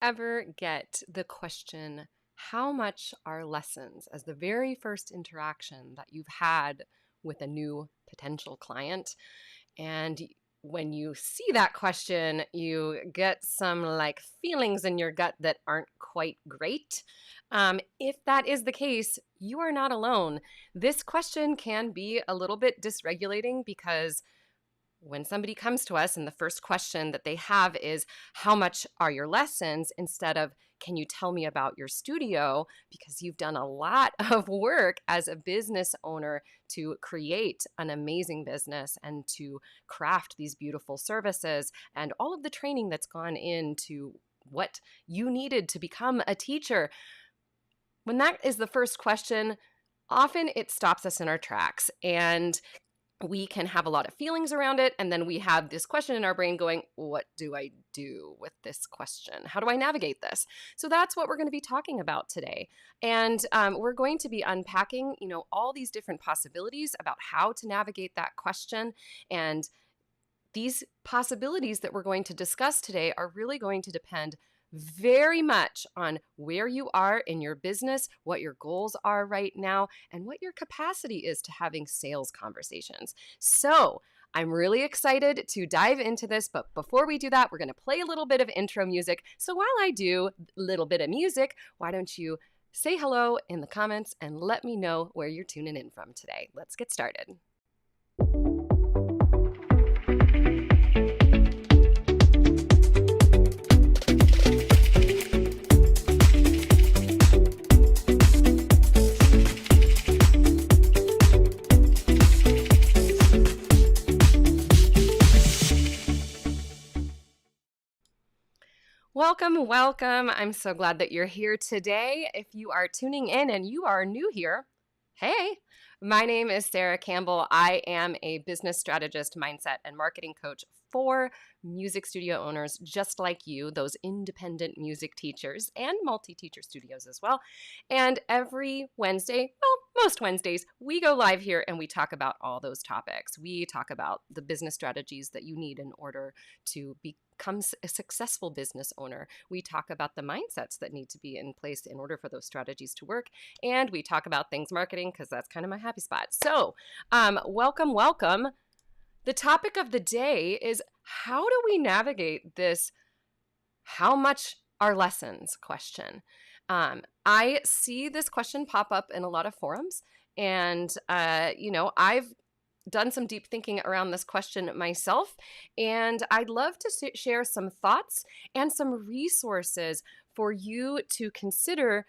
Ever get the question, how much are lessons, as the very first interaction that you've had with a new potential client? And when you see that question, you get some feelings in your gut that aren't quite great. If that is the case, you are not alone. This question can be a little bit dysregulating because when somebody comes to us and the first question that they have is, how much are your lessons? Instead of, can you tell me about your studio? Because you've done a lot of work as a business owner to create an amazing business and to craft these beautiful services and all of the training that's gone into what you needed to become a teacher. When that is the first question, often it stops us in our tracks, and we can have a lot of feelings around it. And then we have this question in our brain going, what do I do with this question? How do I navigate this? So that's what we're going to be talking about today. And we're going to be unpacking, all these different possibilities about how to navigate that question. And these possibilities that we're going to discuss today are really going to depend very much on where you are in your business, what your goals are right now, and what your capacity is to having sales conversations. So I'm really excited to dive into this, but before we do that, we're going to play a little bit of intro music. So while I do a little bit of music, why don't you say hello in the comments and let me know where you're tuning in from today. Let's get started. Welcome. I'm so glad that you're here today. If you are tuning in and you are new here, hey, my name is Sarah Campbell. I am a business strategist, mindset, and marketing coach for music studio owners just like you, those independent music teachers and multi-teacher studios as well. And every Wednesday, most Wednesdays, we go live here and we talk about all those topics. We talk about the business strategies that you need in order to become a successful business owner. We talk about the mindsets that need to be in place in order for those strategies to work. And we talk about things marketing because that's kind of my happy spot. So welcome. The topic of the day is, how do we navigate this how much are lessons question? I see this question pop up in a lot of forums, and I've done some deep thinking around this question myself, and I'd love to share some thoughts and some resources for you to consider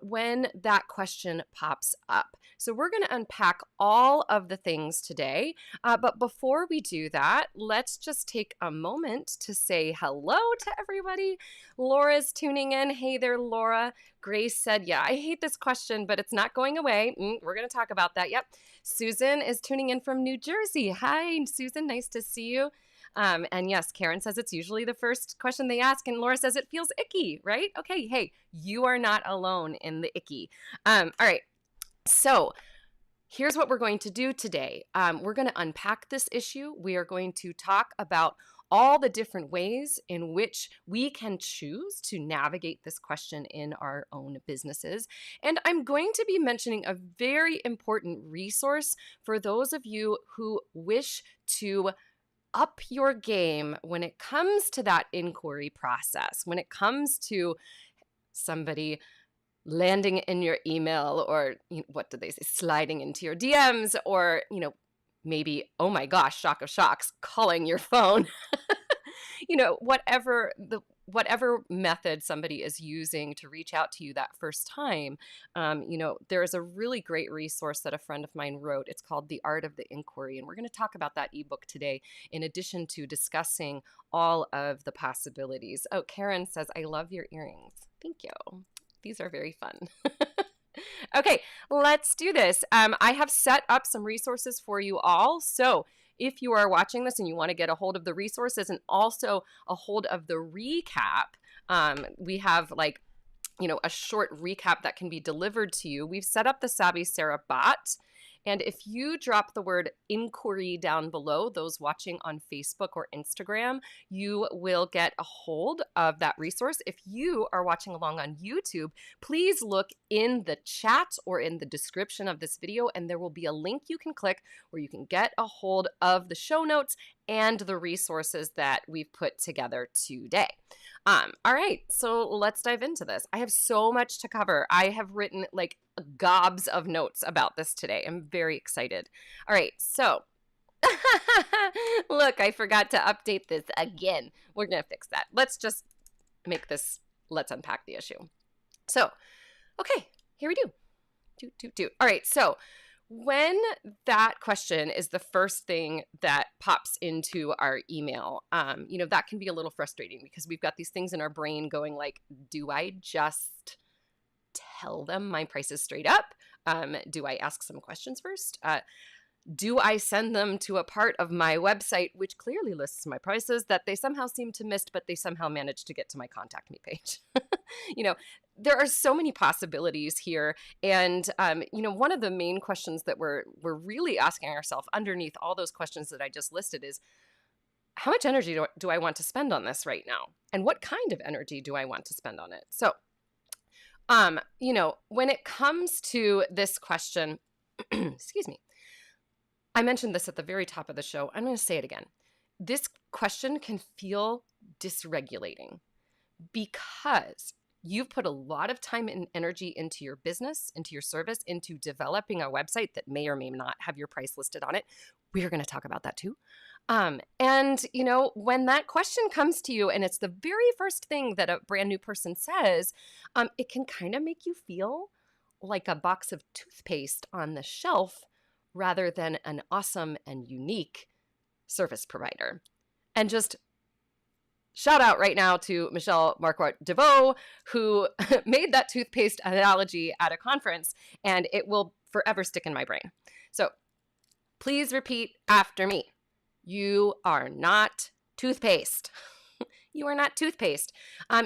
when that question pops up. So we're going to unpack all of the things today, but before we do that, let's just take a moment to say hello to everybody. Laura's tuning in. Hey there, Laura. Grace said, yeah, I hate this question, but it's not going away. We're going to talk about that. Yep. Susan is tuning in from New Jersey. Hi, Susan. Nice to see you. And yes, Karen says it's usually the first question they ask, and Laura says it feels icky, right? Okay, hey, you are not alone in the icky. All right, so here's what we're going to do today. We're going to unpack this issue. We are going to talk about all the different ways in which we can choose to navigate this question in our own businesses. And I'm going to be mentioning a very important resource for those of you who wish to up your game when it comes to that inquiry process, when it comes to somebody landing in your email, or what do they say, sliding into your DMs, or maybe, oh my gosh, shock of shocks, calling your phone. Whatever method somebody is using to reach out to you that first time, there is a really great resource that a friend of mine wrote. It's called The Art of the Inquiry, and we're going to talk about that ebook today, in addition to discussing all of the possibilities. Oh, Karen says, I love your earrings. Thank you. These are very fun. Okay, let's do this. I have set up some resources for you all. So if you are watching this and you want to get a hold of the resources and also a hold of the recap, we have a short recap that can be delivered to you. We've set up the Savvy Sarah bot, And if you drop the word inquiry down below, those watching on Facebook or Instagram, you will get a hold of that resource. If you are watching along on YouTube, please look in the chat or in the description of this video, and there will be a link you can click where you can get a hold of the show notes and the resources that we've put together today. All right, so let's dive into this. I have so much to cover. I have written like gobs of notes about this today. I'm very excited. All right, so look, I forgot to update this again. We're going to fix that. Let's just make this, let's unpack the issue. So, okay, here we do. All right, so when that question is the first thing that pops into our email, that can be a little frustrating because we've got these things in our brain going like, do I just tell them my prices straight up? Do I ask some questions first? Do I send them to a part of my website which clearly lists my prices that they somehow seem to miss, but they somehow managed to get to my contact me page? There are so many possibilities here. And, one of the main questions that we're really asking ourselves underneath all those questions that I just listed is, how much energy do I want to spend on this right now? And what kind of energy do I want to spend on it? So, when it comes to this question, excuse me, I mentioned this at the very top of the show. I'm going to say it again. This question can feel dysregulating because you've put a lot of time and energy into your business, into your service, into developing a website that may or may not have your price listed on it. We're going to talk about that too. And when that question comes to you and it's the very first thing that a brand new person says, it can kind of make you feel like a box of toothpaste on the shelf rather than an awesome and unique service provider. And just shout out right now to Michelle MARKWART DEVEAUX, who made that toothpaste analogy at a conference, and it will forever stick in my brain. So please repeat after me. You are not toothpaste. You are not toothpaste.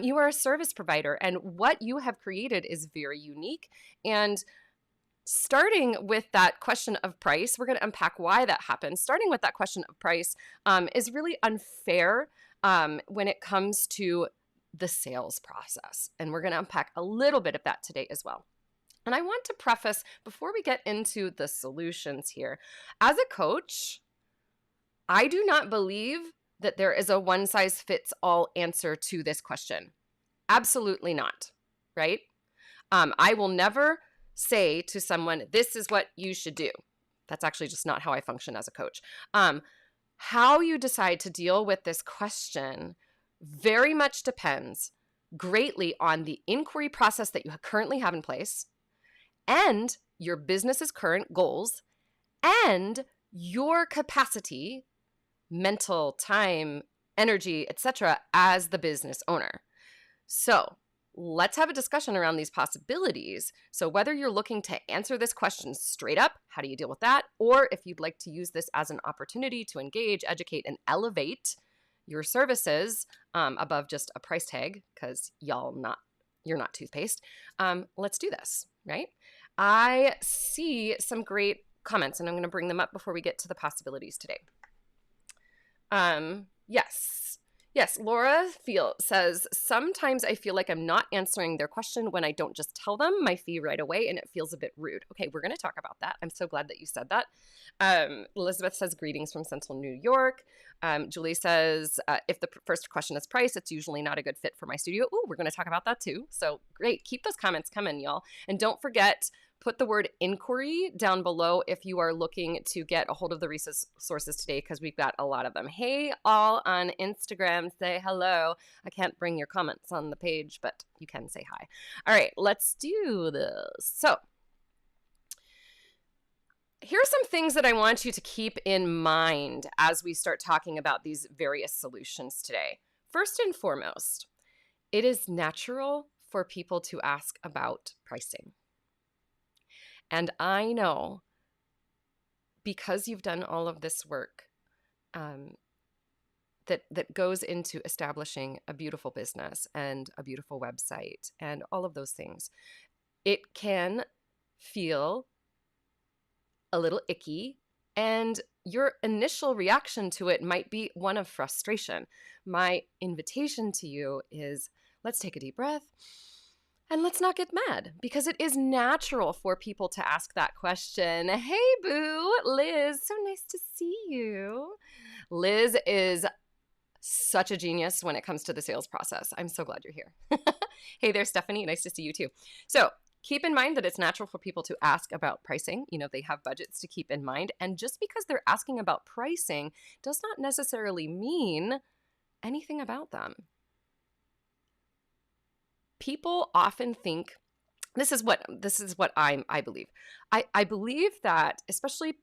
You are a service provider, and what you have created is very unique. And starting with that question of price, we're going to unpack why that happens. Starting with that question of price is really unfair when it comes to the sales process. And we're going to unpack a little bit of that today as well. And I want to preface, before we get into the solutions here, as a coach, I do not believe that there is a one-size-fits-all answer to this question. Absolutely not, right? I will never say to someone, this is what you should do. That's actually just not how I function as a coach. How you decide to deal with this question very much depends greatly on the inquiry process that you currently have in place and your business's current goals and your capacity, mental, time, energy, etc., as the business owner. So let's have a discussion around these possibilities. So whether you're looking to answer this question straight up, how do you deal with that? Or if you'd like to use this as an opportunity to engage, educate, and elevate your services above just a price tag, because you're not toothpaste, let's do this, right? I see some great comments, and I'm going to bring them up before we get to the possibilities today. Yes, Laura says, sometimes I feel like I'm not answering their question when I don't just tell them my fee right away, and it feels a bit rude. Okay, we're going to talk about that. I'm so glad that you said that. Elizabeth says, greetings from Central New York. Julie says, if the first question is price, it's usually not a good fit for my studio. Ooh, we're going to talk about that too. So great. Keep those comments coming, y'all. And don't forget, put the word inquiry down below if you are looking to get a hold of the resources today, because we've got a lot of them. Hey, all on Instagram, say hello. I can't bring your comments on the page, but you can say hi. All right, let's do this. So here are some things that I want you to keep in mind as we start talking about these various solutions today. First and foremost, it is natural for people to ask about pricing. And I know, because you've done all of this work that goes into establishing a beautiful business and a beautiful website and all of those things, it can feel a little icky, and your initial reaction to it might be one of frustration. My invitation to you is, let's take a deep breath and let's not get mad, because it is natural for people to ask that question. Hey, boo, Liz, so nice to see you. Liz is such a genius when it comes to the sales process. I'm so glad you're here. Hey there, Stephanie. Nice to see you too. So keep in mind that it's natural for people to ask about pricing. They have budgets to keep in mind. And just because they're asking about pricing does not necessarily mean anything about them. People often think, this is what I believe. I believe that especially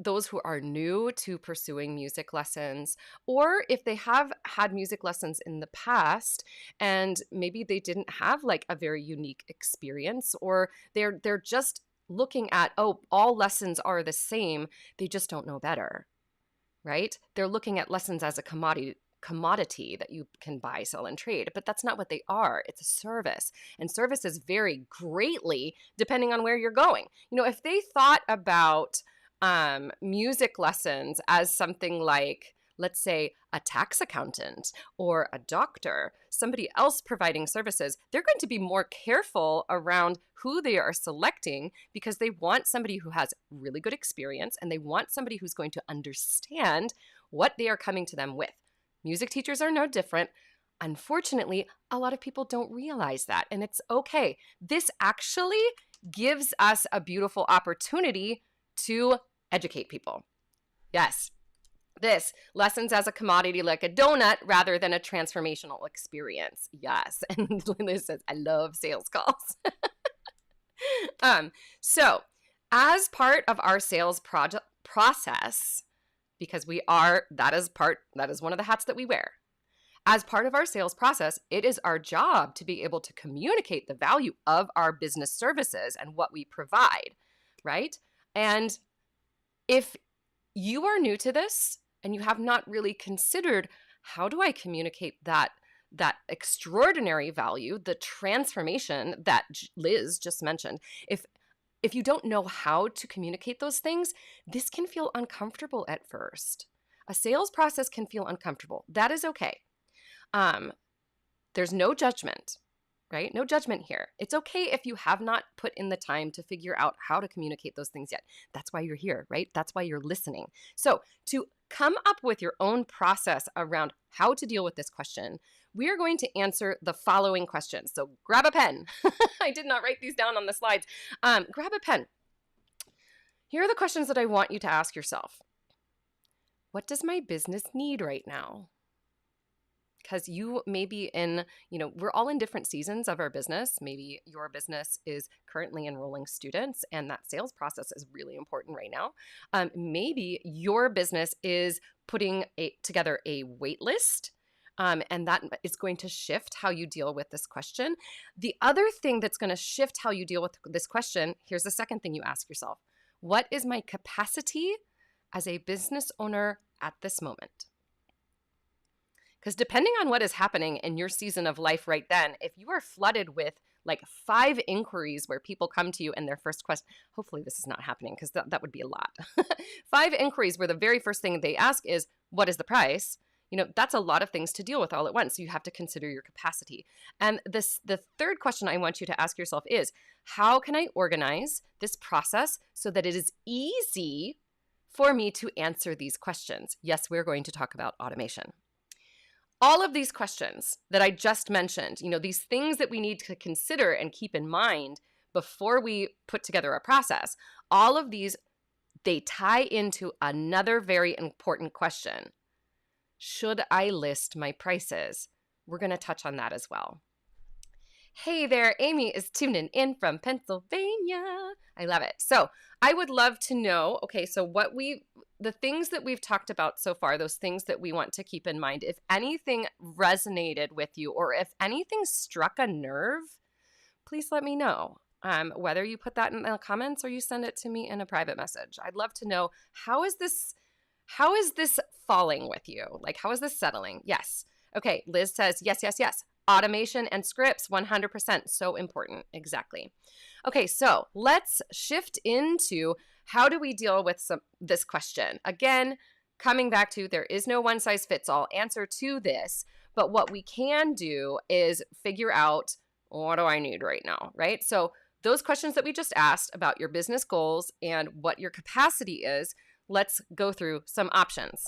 those who are new to pursuing music lessons, or if they have had music lessons in the past and maybe they didn't have like a very unique experience, or they're just looking at, oh, all lessons are the same, they just don't know better, right? They're looking at lessons as a commodity that you can buy, sell, and trade, but that's not what they are. It's a service, and services vary greatly depending on where you're going. If they thought about music lessons as something like, let's say, a tax accountant or a doctor, somebody else providing services, they're going to be more careful around who they are selecting, because they want somebody who has really good experience and they want somebody who's going to understand what they are coming to them with. Music teachers are no different. Unfortunately, a lot of people don't realize that, and it's okay. This actually gives us a beautiful opportunity to educate people. Yes, this lessons as a commodity like a donut rather than a transformational experience. Yes, and Liz says, I love sales calls. So as part of our sales process, because that is one of the hats that we wear. As part of our sales process, it is our job to be able to communicate the value of our business services and what we provide, right? And if you are new to this and you have not really considered, how do I communicate that extraordinary value, the transformation that Liz just mentioned, if you don't know how to communicate those things, this can feel uncomfortable at first. A sales process can feel uncomfortable. That is okay. There's no judgment, right? No judgment here. It's okay if you have not put in the time to figure out how to communicate those things yet. That's why you're here, right? That's why you're listening. So to come up with your own process around how to deal with this question, we are going to answer the following questions. So grab a pen. I did not write these down on the slides. Grab a pen. Here are the questions that I want you to ask yourself. What does my business need right now? Because you may be in, we're all in different seasons of our business. Maybe your business is currently enrolling students and that sales process is really important right now. Maybe your business is putting together a wait list. And that is going to shift how you deal with this question. The other thing that's going to shift how you deal with this question, here's the second thing you ask yourself. What is my capacity as a business owner at this moment? Because depending on what is happening in your season of life right then, if you are flooded with like 5 inquiries where people come to you and their first question, hopefully this is not happening because that would be a lot. 5 inquiries where the very first thing they ask is, what is the price? That's a lot of things to deal with all at once. So you have to consider your capacity. And the third question I want you to ask yourself is, how can I organize this process so that it is easy for me to answer these questions? Yes, we're going to talk about automation. All of these questions that I just mentioned, these things that we need to consider and keep in mind before we put together a process, all of these, they tie into another very important question. Should I list my prices? We're going to touch on that as well. Hey there, Amy is tuning in from Pennsylvania. I love it. So I would love to know, okay, so the things that we've talked about so far, those things that we want to keep in mind, if anything resonated with you or if anything struck a nerve, please let me know. Whether you put that in the comments or you send it to me in a private message. I'd love to know, how is this falling with you? Like, how is this settling? Yes. Okay, Liz says, yes, yes, yes. Automation and scripts, 100%, so important, exactly. Okay, so let's shift into how do we deal with this question. Again, coming back to there is no one-size-fits-all answer to this, but what we can do is figure out, what do I need right now, right? So those questions that we just asked about your business goals and what your capacity is, let's go through some options.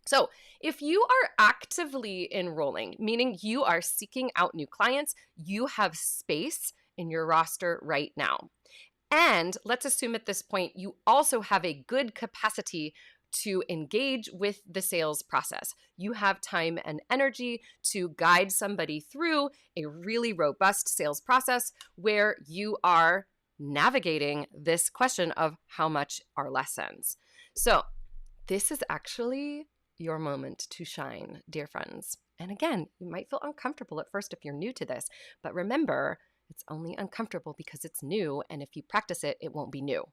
So if you are actively enrolling, meaning you are seeking out new clients, you have space in your roster right now. And let's assume at this point you also have a good capacity to engage with the sales process. You have time and energy to guide somebody through a really robust sales process where you are navigating this question of how much are lessons. So this is actually your moment to shine, dear friends. And again, you might feel uncomfortable at first if you're new to this, but remember, it's only uncomfortable because it's new, and if you practice it, it won't be new.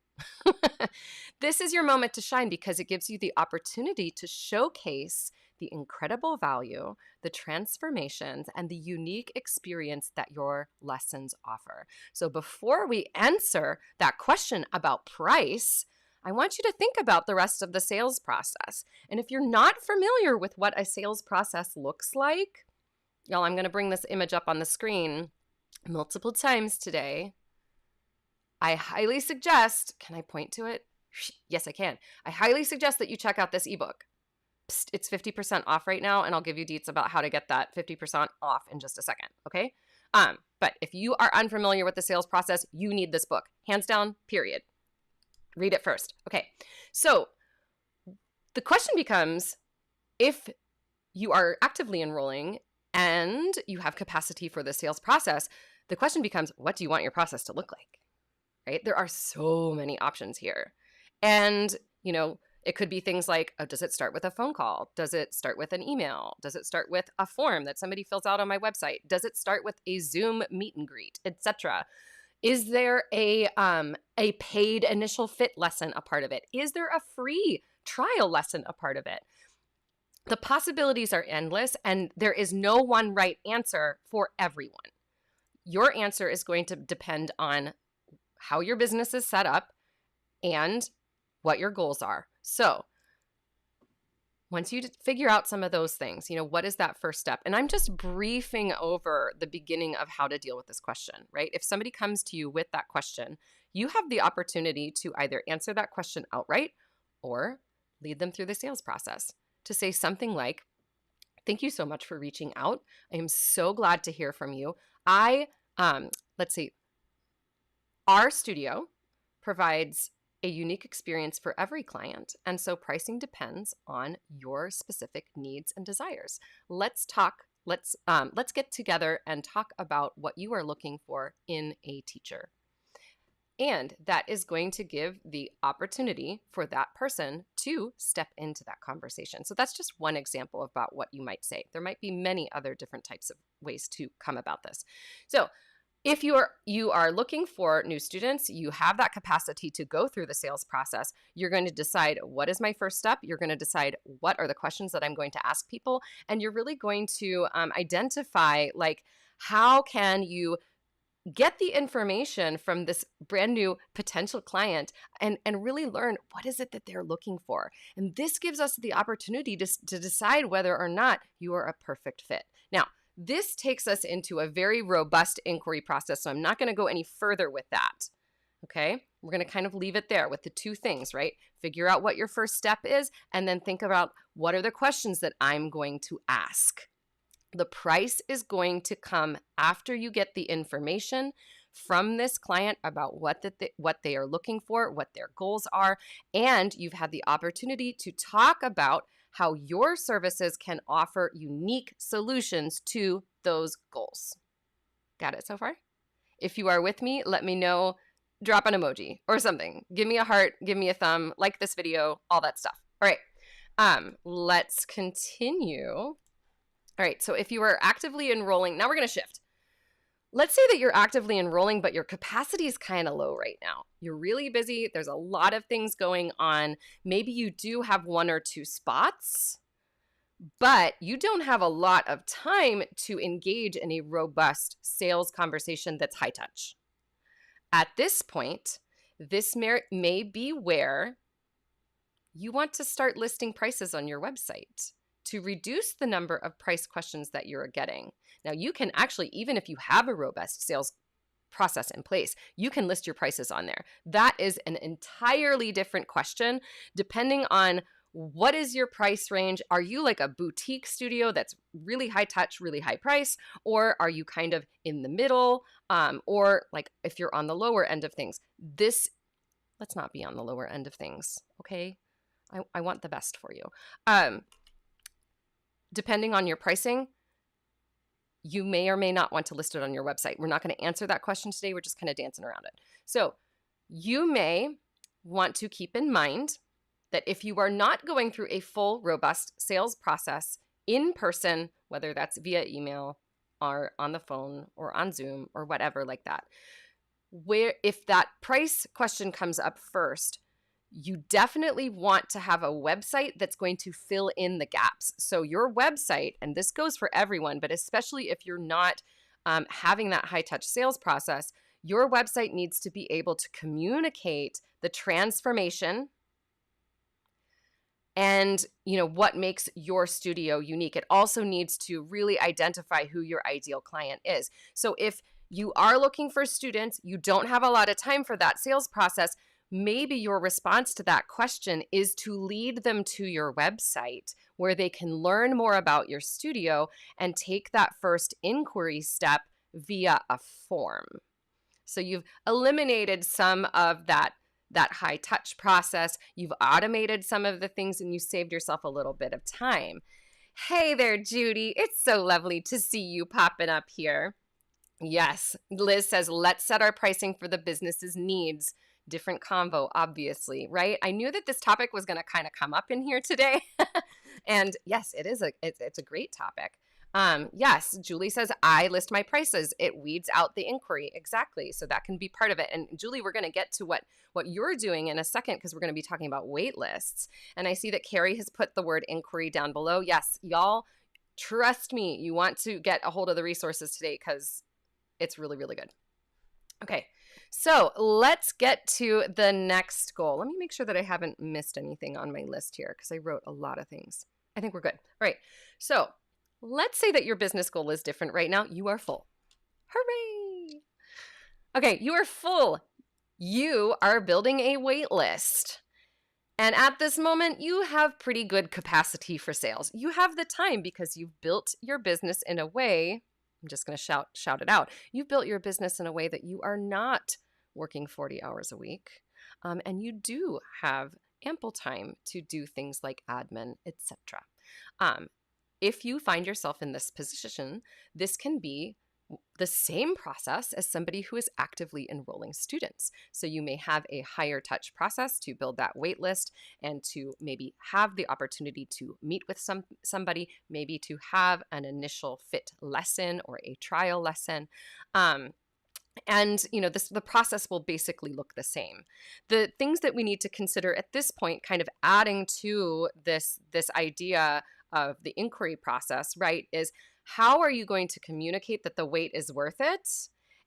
This is your moment to shine because it gives you the opportunity to showcase the incredible value, the transformations, and the unique experience that your lessons offer. So before we answer that question about price, I want you to think about the rest of the sales process. And if you're not familiar with what a sales process looks like, y'all, I'm going to bring this image up on the screen multiple times today. I highly suggest, can I point to it? Yes, I can. I highly suggest that you check out this ebook. Psst, it's 50% off right now, and I'll give you deets about how to get that 50% off in just a second, okay? But if you are unfamiliar with the sales process, you need this book. Hands down, period. Read it first. Okay, so the question becomes, if you are actively enrolling and you have capacity for the sales process, the question becomes, what do you want your process to look like, right? There are so many options here. And, you know, it could be things like, oh, does it start with a phone call? Does it start with an email? Does it start with a form that somebody fills out on my website? Does it start with a Zoom meet and greet, etc.? Is there a paid initial fit lesson a part of it? Is there a free trial lesson a part of it? The possibilities are endless, and there is no one right answer for everyone. Your answer is going to depend on how your business is set up and what your goals are. So once you figure out some of those things, you know, what is that first step? And I'm just briefing over the beginning of how to deal with this question, right? If somebody comes to you with that question, you have the opportunity to either answer that question outright or lead them through the sales process to say something like, thank you so much for reaching out. I am so glad to hear from you. Let's see, our studio provides a unique experience for every client, and so pricing depends on your specific needs and desires. Let's get together and talk about what you are looking for in a teacher. And that is going to give the opportunity for that person to step into that conversation. So that's just one example about what you might say. There might be many other different types of ways to come about this. So if you are looking for new students, you have that capacity to go through the sales process. You're going to decide, what is my first step? You're going to decide what are the questions that I'm going to ask people. And you're really going to identify, like, how can you get the information from this brand new potential client and really learn what is it that they're looking for. And this gives us the opportunity to decide whether or not you are a perfect fit. Now, this takes us into a very robust inquiry process, so I'm not going to go any further with that, okay? We're going to kind of leave it there with the two things, right? Figure out what your first step is, and then think about what are the questions that I'm going to ask. The price is going to come after you get the information from this client about what they are looking for, what their goals are, and you've had the opportunity to talk about how your services can offer unique solutions to those goals. Got it so far? If you are with me, let me know. Drop an emoji or something. Give me a heart, give me a thumb, like this video, all that stuff. All right, let's continue. All right, so if you are actively enrolling, now we're going to shift. Let's say that you're actively enrolling, but your capacity is kind of low right now. You're really busy. There's a lot of things going on. Maybe you do have one or two spots, but you don't have a lot of time to engage in a robust sales conversation that's high touch. At this point, this may be where you want to start listing prices on your website to reduce the number of price questions that you're getting. Now, you can actually, even if you have a robust sales process in place, you can list your prices on there. That is an entirely different question depending on what is your price range. Are you like a boutique studio that's really high touch, really high price, or are you kind of in the middle? Or like if you're on the lower end of things, let's not be on the lower end of things, okay? I want the best for you. Depending on your pricing, you may or may not want to list it on your website. We're not going to answer that question today. We're just kind of dancing around it. So you may want to keep in mind that if you are not going through a full, robust sales process in person, whether that's via email or on the phone or on Zoom or whatever like that, where if that price question comes up first, you definitely want to have a website that's going to fill in the gaps. So your website, and this goes for everyone, but especially if you're not having that high touch sales process, your website needs to be able to communicate the transformation and what makes your studio unique. It also needs to really identify who your ideal client is. So if you are looking for students, you don't have a lot of time for that sales process, maybe your response to that question is to lead them to your website where they can learn more about your studio and take that first inquiry step via a form. So you've eliminated some of that high touch process. You've automated some of the things and you saved yourself a little bit of time. Hey there, Judy. It's so lovely to see you popping up here. Yes, Liz says, let's set our pricing for the business's needs. Different convo, obviously, right? I knew that this topic was going to kind of come up in here today. And yes, it's a great topic. Yes, Julie says, I list my prices. It weeds out the inquiry. Exactly. So that can be part of it. And Julie, we're going to get to what you're doing in a second because we're going to be talking about wait lists. And I see that Carrie has put the word inquiry down below. Yes, y'all, trust me, you want to get a hold of the resources today because it's really, really good. Okay. So let's get to the next goal. Let me make sure that I haven't missed anything on my list here because I wrote a lot of things. I think we're good. All right. So let's say that your business goal is different right now. You are full. Hooray. Okay. You are full. You are building a wait list. And at this moment, you have pretty good capacity for sales. You have the time because you've built your business in a way, I'm just going to shout it out. You've built your business in a way that you are not working 40 hours a week. And you do have ample time to do things like admin, etc. If you find yourself in this position, this can be the same process as somebody who is actively enrolling students. So you may have a higher touch process to build that wait list and to maybe have the opportunity to meet with somebody, maybe to have an initial fit lesson or a trial lesson. And the process will basically look the same. The things that we need to consider at this point, kind of adding to this idea of the inquiry process, right, is how are you going to communicate that the wait is worth it?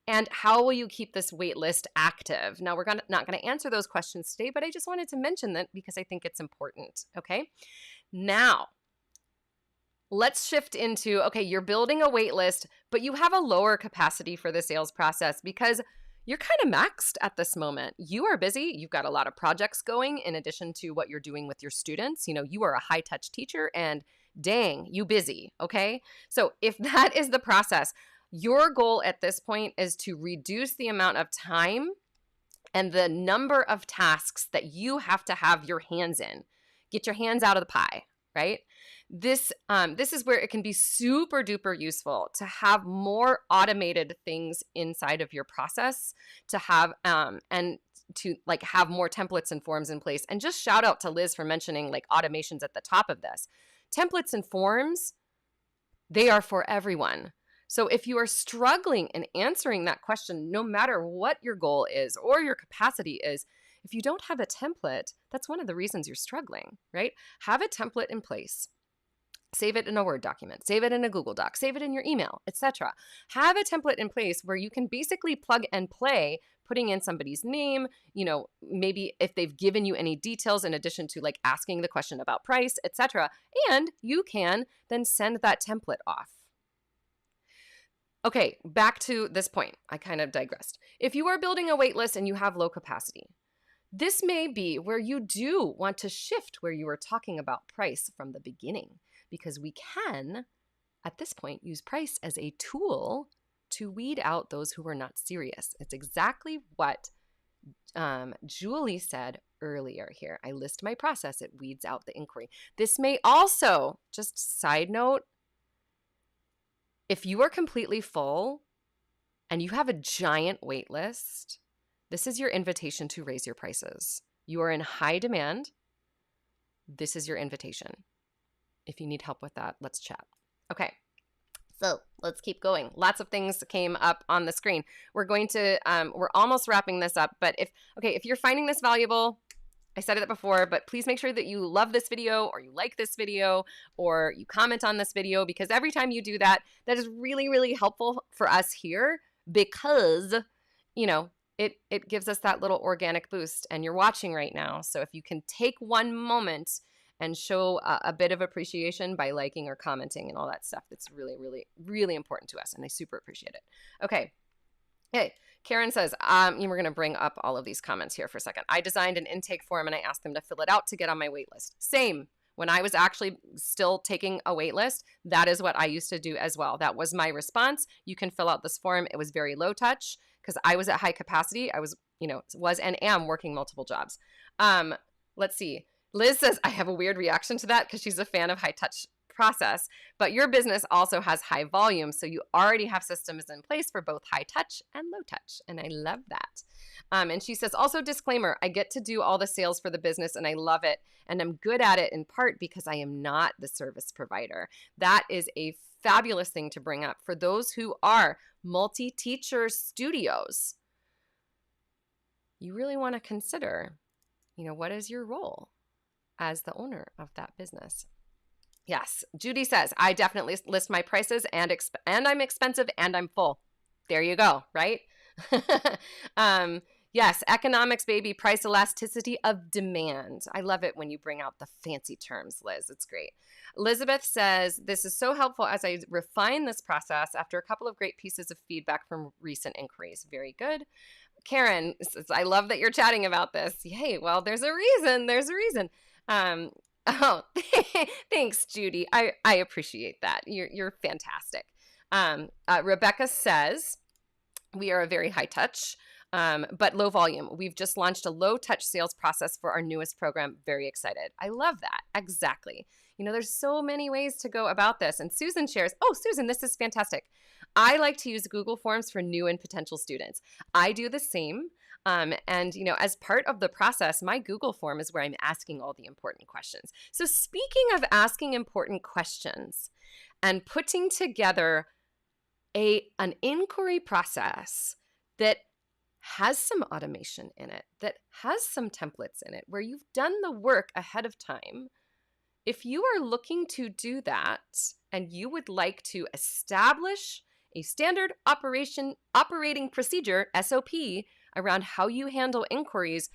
And how will you keep this wait list active? Now, we're not going to answer those questions today, but I just wanted to mention that because I think it's important, okay? Now, let's shift into, okay, you're building a wait list, but you have a lower capacity for the sales process because you're kind of maxed at this moment. You are busy. You've got a lot of projects going in addition to what you're doing with your students. You are a high touch teacher and dang, you busy, okay? So if that is the process, your goal at this point is to reduce the amount of time and the number of tasks that you have to have your hands in. Get your hands out of the pie, right? This is where it can be super duper useful to have more automated things inside of your process, to have and to like have more templates and forms in place. And just shout out to Liz for mentioning like automations at the top of this. Templates and forms, they are for everyone. So if you are struggling in answering that question, no matter what your goal is or your capacity is, if you don't have a template, that's one of the reasons you're struggling, right? Have a template in place. Save it in a Word document, save it in a Google Doc, save it in your email, etc. Have a template in place where you can basically plug and play, putting in somebody's name, maybe if they've given you any details in addition to like asking the question about price, etc. And you can then send that template off. Okay, back to this point. I kind of digressed. If you are building a wait list and you have low capacity, this may be where you do want to shift where you were talking about price from the beginning, because we can, at this point, use price as a tool to weed out those who are not serious. It's exactly what Julie said earlier here. I list my process. It weeds out the inquiry. This may also, just side note, if you are completely full and you have a giant wait list, this is your invitation to raise your prices. You are in high demand. This is your invitation. If you need help with that, let's chat. Okay, so let's keep going. Lots of things came up on the screen. We're almost wrapping this up, but if you're finding this valuable, I said it before, but please make sure that you love this video or you like this video or you comment on this video, because every time you do that, that is really, really helpful for us here, because, it gives us that little organic boost, and you're watching right now. So if you can take one moment and show a bit of appreciation by liking or commenting and all that stuff, that's really, really, really important to us, and I super appreciate it. Okay. Hey, Karen says, we're going to bring up all of these comments here for a second. I designed an intake form and I asked them to fill it out to get on my wait list. Same. When I was actually still taking a wait list, that is what I used to do as well. That was my response. You can fill out this form. It was very low touch because I was at high capacity. I was and am working multiple jobs. Let's see. Liz says, I have a weird reaction to that because she's a fan of high touch process, but your business also has high volume, so you already have systems in place for both high touch and low touch, and I love that. And she says, also disclaimer, I get to do all the sales for the business and I love it, and I'm good at it in part because I am not the service provider. That is a fabulous thing to bring up for those who are multi-teacher studios. You really want to consider, what is your role as the owner of that business? Yes. Judy says, I definitely list my prices and I'm expensive and I'm full. There you go, right? Yes, economics, baby, price elasticity of demand. I love it when you bring out the fancy terms, Liz. It's great. Elizabeth says, this is so helpful as I refine this process after a couple of great pieces of feedback from recent inquiries. Very good. Karen says, I love that you're chatting about this. Yay, well, there's a reason. There's a reason. Oh, thanks, Judy. I appreciate that. You're fantastic. Rebecca says, we are a very high touch, but low volume. We've just launched a low touch sales process for our newest program. Very excited. I love that. Exactly. There's so many ways to go about this. And Susan shares, oh, Susan, this is fantastic. I like to use Google Forms for new and potential students. I do the same. And, as part of the process, my Google form is where I'm asking all the important questions. So speaking of asking important questions and putting together an inquiry process that has some automation in it, that has some templates in it, where you've done the work ahead of time, if you are looking to do that and you would like to establish a standard operating procedure, SOP, around how you handle inquiries,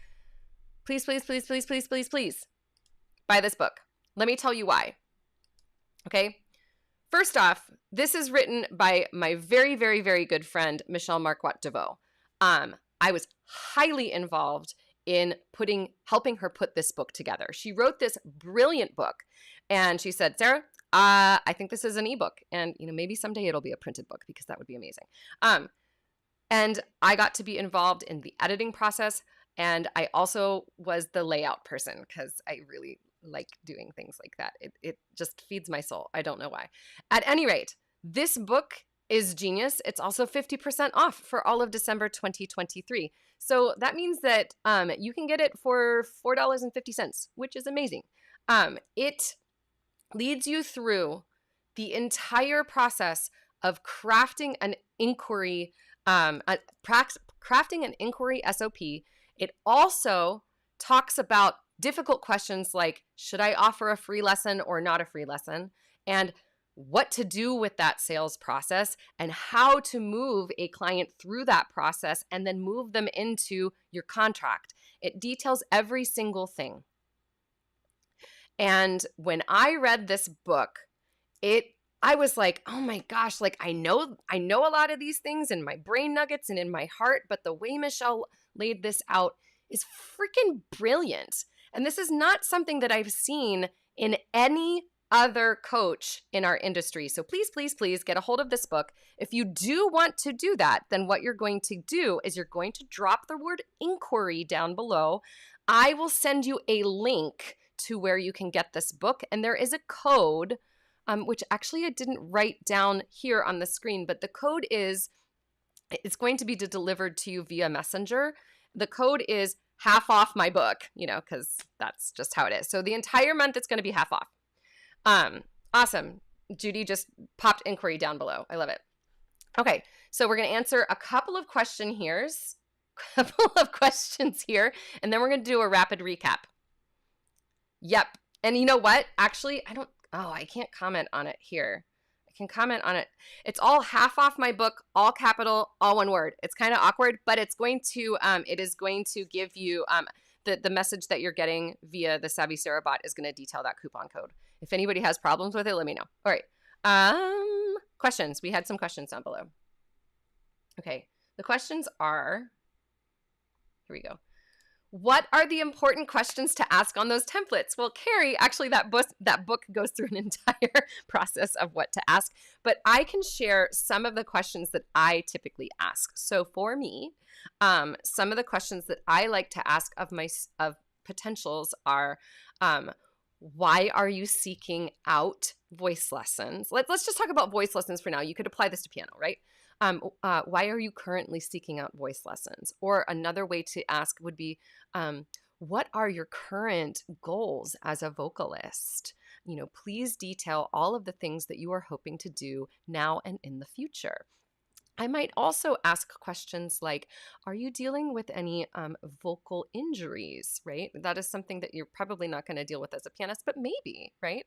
please, please, please, please, please, please, please buy this book. Let me tell you why. Okay. First off, this is written by my very, very, very good friend, Michelle MARKWART DEVEAUX. I was highly involved in helping her put this book together. She wrote this brilliant book and she said, Sarah, I think this is an ebook, and maybe someday it'll be a printed book because that would be amazing. And I got to be involved in the editing process, and I also was the layout person because I really like doing things like that. It just feeds my soul. I don't know why. At any rate, this book is genius. It's also 50% off for all of December 2023. So that means that you can get it for $4.50, which is amazing. It leads you through the entire process of crafting an inquiry SOP. It also talks about difficult questions like, should I offer a free lesson or not a free lesson? and what to do with that sales process and how to move a client through that process and then move them into your contract. It details every single thing. And when I read this book, I was like, oh my gosh, like I know a lot of these things in my brain nuggets and in my heart, but the way Michelle laid this out is freaking brilliant. And this is not something that I've seen in any other coach in our industry. So please, please, please get a hold of this book. If you do want to do that, then what you're going to do is you're going to drop the word inquiry down below. I will send you a link to where you can get this book. And there is a code, which actually I didn't write down here on the screen, but the code is, it's going to be delivered to you via Messenger. The code is half off my book, because that's just how it is. So the entire month it's going to be half off. Awesome. Judy just popped inquiry down below. I love it. Okay, so we're going to answer a couple of questions here, and then we're going to do a rapid recap. Yep. And you know what? Actually, I can't comment on it here. I can comment on it. It's all half off my book, all capital, all one word. It's kind of awkward, but it is going to give you, the message that you're getting via the Savvy Sarah bot is going to detail that coupon code. If anybody has problems with it, let me know. All right. Questions. We had some questions down below. Okay. The questions are, here we go. What are the important questions to ask on those templates? Well, Carrie, actually that book goes through an entire process of what to ask, but I can share some of the questions that I typically ask. So for me, some of the questions that I like to ask of potentials are, why are you seeking out voice lessons? Let's just talk about voice lessons for now. You could apply this to piano, right? Why are you currently seeking out voice lessons? Or another way to ask would be, what are your current goals as a vocalist? Please detail all of the things that you are hoping to do now and in the future. I might also ask questions like, are you dealing with any vocal injuries, right? That is something that you're probably not going to deal with as a pianist, but maybe, right?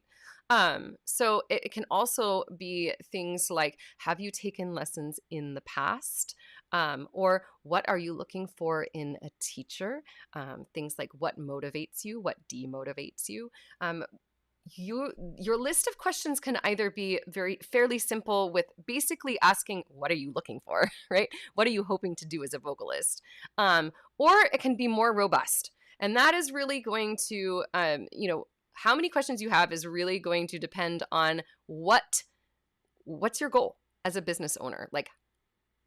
So it can also be things like, have you taken lessons in the past? Or what are you looking for in a teacher? Things like what motivates you, what demotivates you. Your list of questions can either be fairly simple with basically asking, what are you looking for, right? What are you hoping to do as a vocalist? Or it can be more robust. And that is really going to, how many questions you have is really going to depend on what's your goal as a business owner? Like,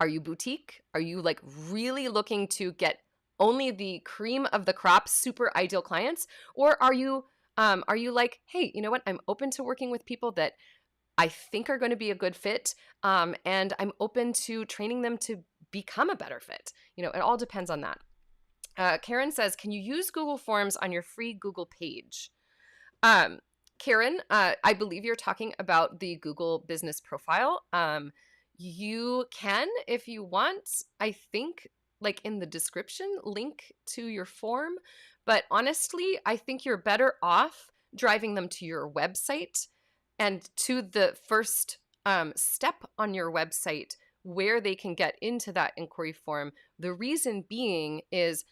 are you boutique? Are you like really looking to get only the cream of the crop, super ideal clients? Or are you like, hey, you know what? I'm open to working with people that I think are going to be a good fit, and I'm open to training them to become a better fit. It all depends on that. Karen says, can you use Google Forms on your free Google page? Karen, I believe you're talking about the Google business profile. You can, if you want, I think, like in the description, link to your form. But honestly, I think you're better off driving them to your website and to the first step on your website where they can get into that inquiry form. The reason being is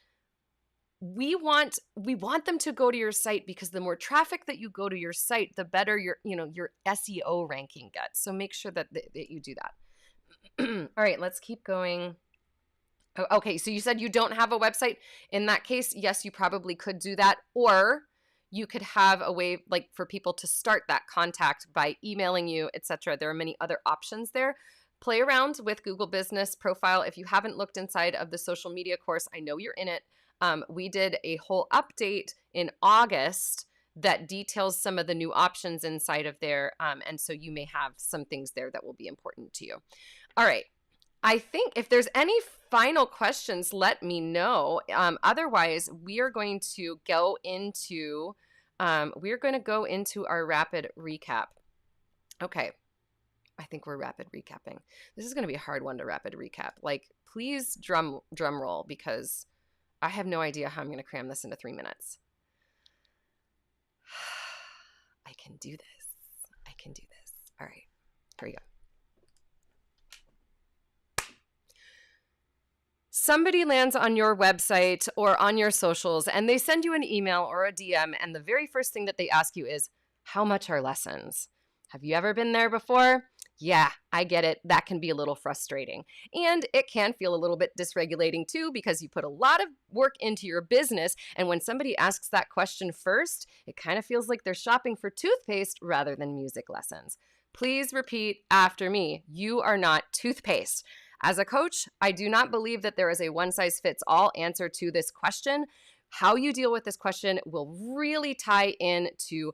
we want them to go to your site, because the more traffic that you go to your site, the better your SEO ranking gets. So make sure that you do that. All right, let's keep going. Okay, so you said you don't have a website. In that case, yes, you probably could do that. Or you could have a way like for people to start that contact by emailing you, etc. There are many other options there. Play around with Google Business Profile. If you haven't looked inside of the social media course, I know you're in it. We did a whole update in August that details some of the new options inside of there. And so you may have some things there that will be important to you. All right. I think if there's any final questions, let me know. Otherwise, we are going to go into our rapid recap. Okay. I think we're rapid recapping. This is going to be a hard one to rapid recap. Like, please drum roll, because I have no idea how I'm going to cram this into 3 minutes. I can do this. I can do this. All right, here we go. Somebody lands on your website or on your socials and they send you an email or a DM, and the very first thing that they ask you is, how much are lessons? Have you ever been there before? Yeah, I get it. That can be a little frustrating. And it can feel a little bit dysregulating too, because you put a lot of work into your business. And when somebody asks that question first, it kind of feels like they're shopping for toothpaste rather than music lessons. Please repeat after me. You are not toothpaste. As a coach, I do not believe that there is a one-size-fits-all answer to this question. How you deal with this question will really tie into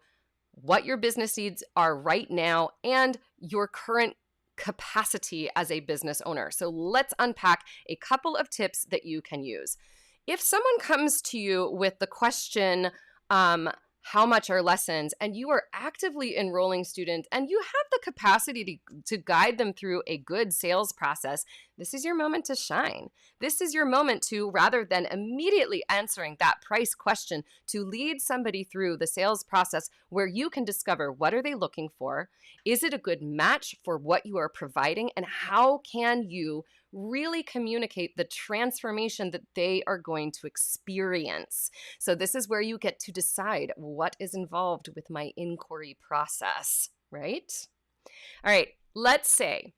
what your business needs are right now and your current capacity as a business owner. So let's unpack a couple of tips that you can use. If someone comes to you with the question, how much are lessons, and you are actively enrolling students and you have the capacity to guide them through a good sales process, this is your moment to shine. This is your moment to, rather than immediately answering that price question, to lead somebody through the sales process where you can discover what are they looking for, is it a good match for what you are providing, and how can you really communicate the transformation that they are going to experience. So this is where you get to decide what is involved with my inquiry process, right? All right, let's say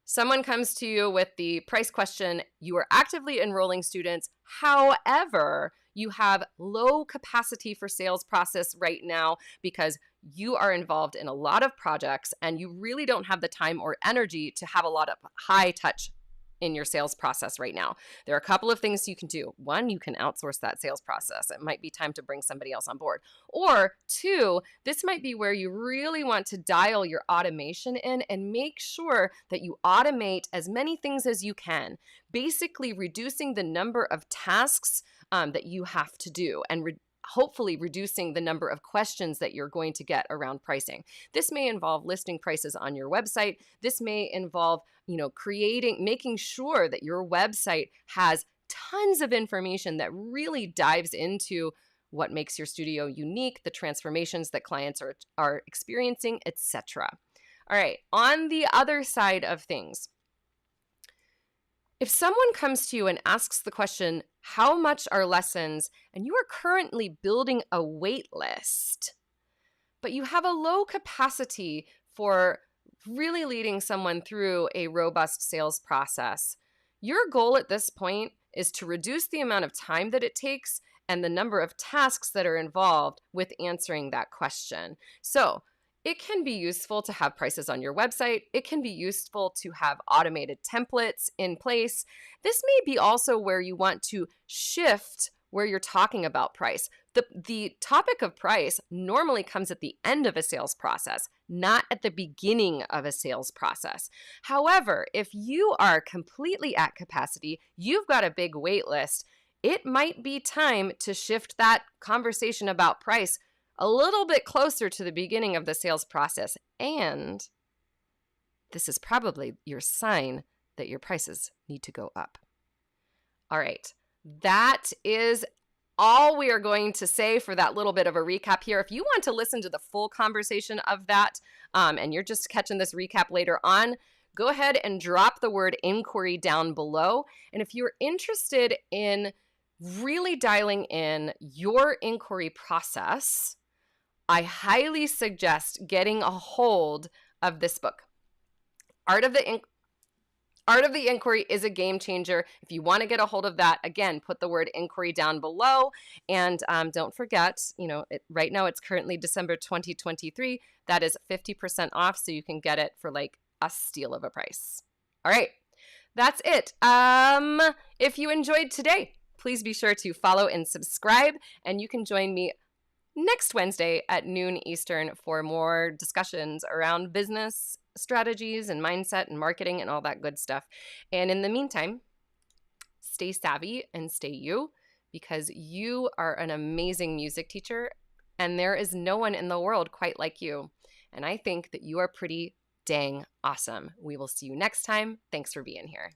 someone comes to you with the price question. You are actively enrolling students. However, you have low capacity for sales process right now because you are involved in a lot of projects and you really don't have the time or energy to have a lot of high touch in your sales process right now. There are a couple of things you can do. One, you can outsource that sales process. It might be time to bring somebody else on board. Or two, this might be where you really want to dial your automation in and make sure that you automate as many things as you can, basically reducing the number of tasks that you have to do and hopefully reducing the number of questions that you're going to get around pricing. This may involve listing prices on your website. This may involve, making sure that your website has tons of information that really dives into what makes your studio unique, the transformations that clients are experiencing, etc. All right, on the other side of things, if someone comes to you and asks the question, how much are lessons, and you are currently building a wait list, but you have a low capacity for really leading someone through a robust sales process, your goal at this point is to reduce the amount of time that it takes and the number of tasks that are involved with answering that question. So it can be useful to have prices on your website. It can be useful to have automated templates in place. This may be also where you want to shift where you're talking about price. The topic of price normally comes at the end of a sales process, not at the beginning of a sales process. However, if you are completely at capacity, you've got a big wait list, it might be time to shift that conversation about price a little bit closer to the beginning of the sales process. And this is probably your sign that your prices need to go up. All right, that is all we are going to say for that little bit of a recap here. If you want to listen to the full conversation of that, and you're just catching this recap later on, go ahead and drop the word inquiry down below. And if you're interested in really dialing in your inquiry process, I highly suggest getting a hold of this book. Art of the Inquiry is a game changer. If you want to get a hold of that, again, put the word inquiry down below. And don't forget, right now it's currently December 2023. That is 50% off, so you can get it for like a steal of a price. All right, that's it. If you enjoyed today, please be sure to follow and subscribe, and you can join me next Wednesday at noon Eastern for more discussions around business strategies and mindset and marketing and all that good stuff. And in the meantime, stay savvy and stay you, because you are an amazing music teacher and there is no one in the world quite like you. And I think that you are pretty dang awesome. We will see you next time. Thanks for being here.